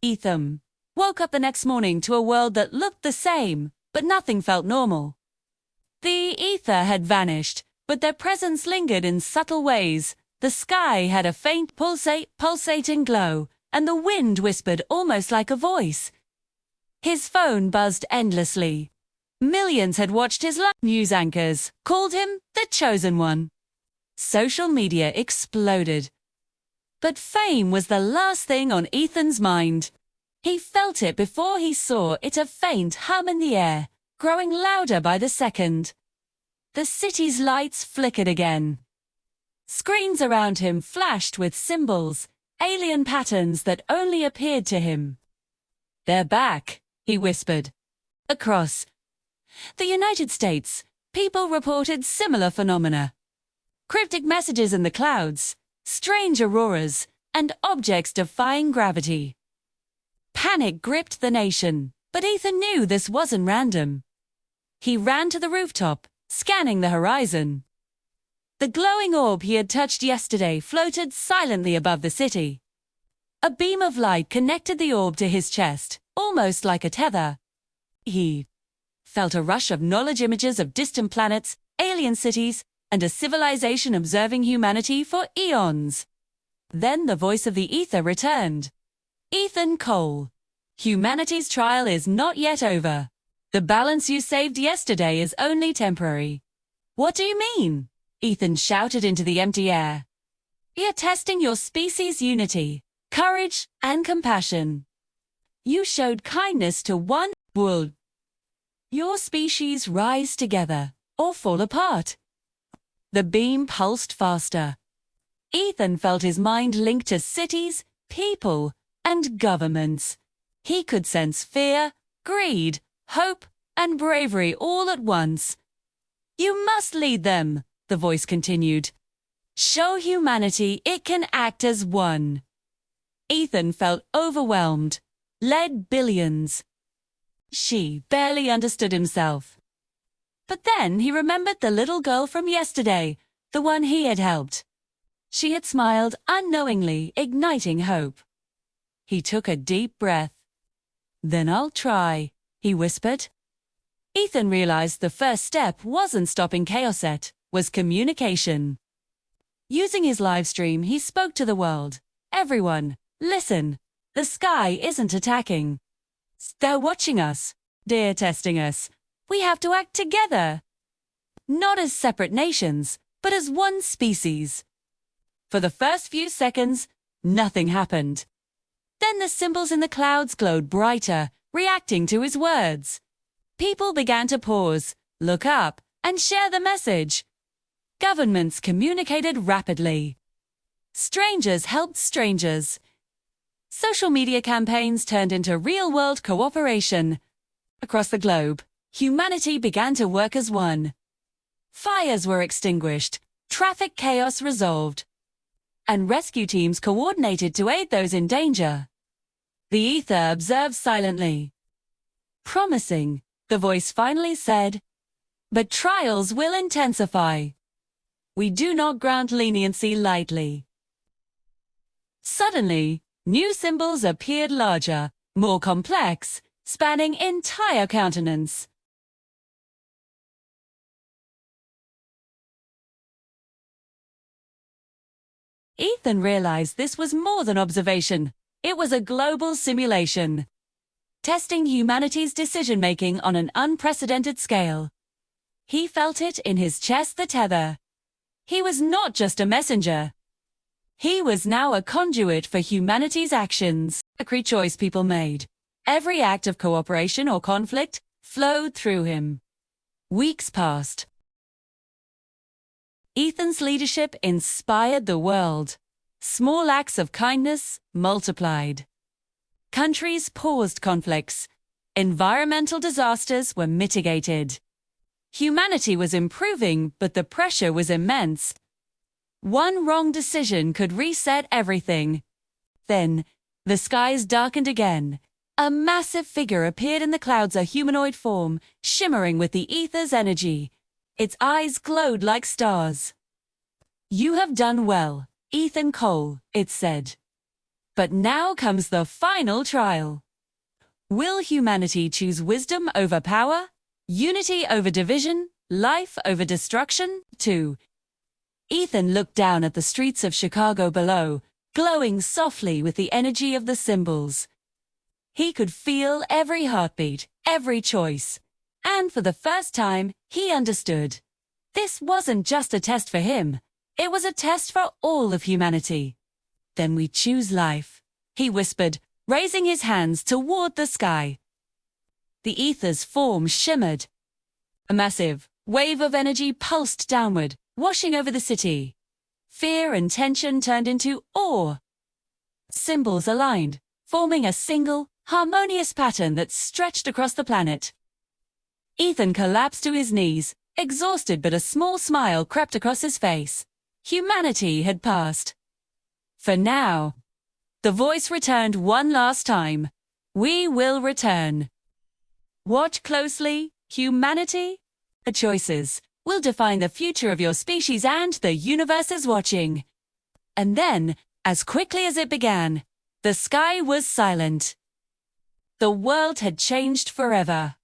Ethan woke up the next morning to a world that looked the same, but nothing felt normal. The ether had vanished, but their presence lingered in subtle ways. The sky had a faint pulsating glow, and the wind whispered almost like a voice. His phone buzzed endlessly. Millions had watched his live. News anchors called him the chosen one. Social media exploded. But fame was the last thing on Ethan's mind. He felt it before he saw it, a faint hum in the air, growing louder by the second. The city's lights flickered again. Screens around him flashed with symbols, alien patterns that only appeared to him. "They're back," he whispered. Across the United States, people reported similar phenomena. Cryptic messages in the clouds, strange auroras, and objects defying gravity. Panic gripped the nation, but Ethan knew this wasn't random. He ran to the rooftop, scanning the horizon. The glowing orb he had touched yesterday floated silently above the city. A beam of light connected the orb to his chest, almost like a tether. He felt a rush of knowledge, images of distant planets, alien cities, and a civilization observing humanity for eons. Then the voice of the ether returned. "Ethan Cole, humanity's trial is not yet over. The balance you saved yesterday is only temporary." "What do you mean?" Ethan shouted into the empty air. "You're testing your species' unity, courage, and compassion. You showed kindness to one world. Your species rise together, or fall apart." The beam pulsed faster. Ethan felt his mind linked to cities, people, and governments. He could sense fear, greed, hope, and bravery all at once. "You must lead them," the voice continued. "Show humanity it can act as one." Ethan felt overwhelmed. Led billions. She barely understood himself. But then he remembered the little girl from yesterday, the one he had helped. She had smiled unknowingly, igniting hope. He took a deep breath. "Then I'll try," he whispered. Ethan realized the first step wasn't stopping chaos, it was communication. Using his live stream, he spoke to the world. "Everyone, listen. The sky isn't attacking. They're watching us. They're testing us. We have to act together. Not as separate nations, but as one species." For the first few seconds, nothing happened. Then the symbols in the clouds glowed brighter, reacting to his words. People began to pause, look up, and share the message. Governments communicated rapidly. Strangers helped strangers. Social media campaigns turned into real-world cooperation. Across the globe, humanity began to work as one. Fires were extinguished, traffic chaos resolved, and rescue teams coordinated to aid those in danger. The ether observed silently. "Promising," the voice finally said. "But trials will intensify. We do not grant leniency lightly." Suddenly, new symbols appeared, larger, more complex, spanning entire continents. Ethan realized this was more than observation. It was a global simulation, testing humanity's decision-making on an unprecedented scale. He felt it in his chest, the tether. He was not just a messenger. He was now a conduit for humanity's actions. Every choice people made, every act of cooperation or conflict, flowed through him. Weeks passed. Ethan's leadership inspired the world. Small acts of kindness multiplied. Countries paused conflicts. Environmental disasters were mitigated. Humanity was improving, but the pressure was immense. One wrong decision could reset everything. Then, the skies darkened again. A massive figure appeared in the clouds, a humanoid form, shimmering with the ether's energy. Its eyes glowed like stars. "You have done well, Ethan Cole," it said. But now comes the final trial. Will humanity choose wisdom over power, unity over division, life over destruction? 2. Ethan looked down at the streets of Chicago below, glowing softly with the energy of the symbols. He could feel every heartbeat, every choice. And for the first time, he understood. This wasn't just a test for him. It was a test for all of humanity. Then we choose life, he whispered, raising his hands toward the sky. The ether's form shimmered. A massive wave of energy pulsed downward, washing over the city. Fear and tension turned into awe. Symbols aligned, forming a single, harmonious pattern that stretched across the planet. Ethan collapsed to his knees, exhausted, but a small smile crept across his face. Humanity had passed. For now. The voice returned one last time. We will return. Watch closely, humanity. The choices will define the future of your species, and the universe is watching. And then, as quickly as it began, the sky was silent. The world had changed forever.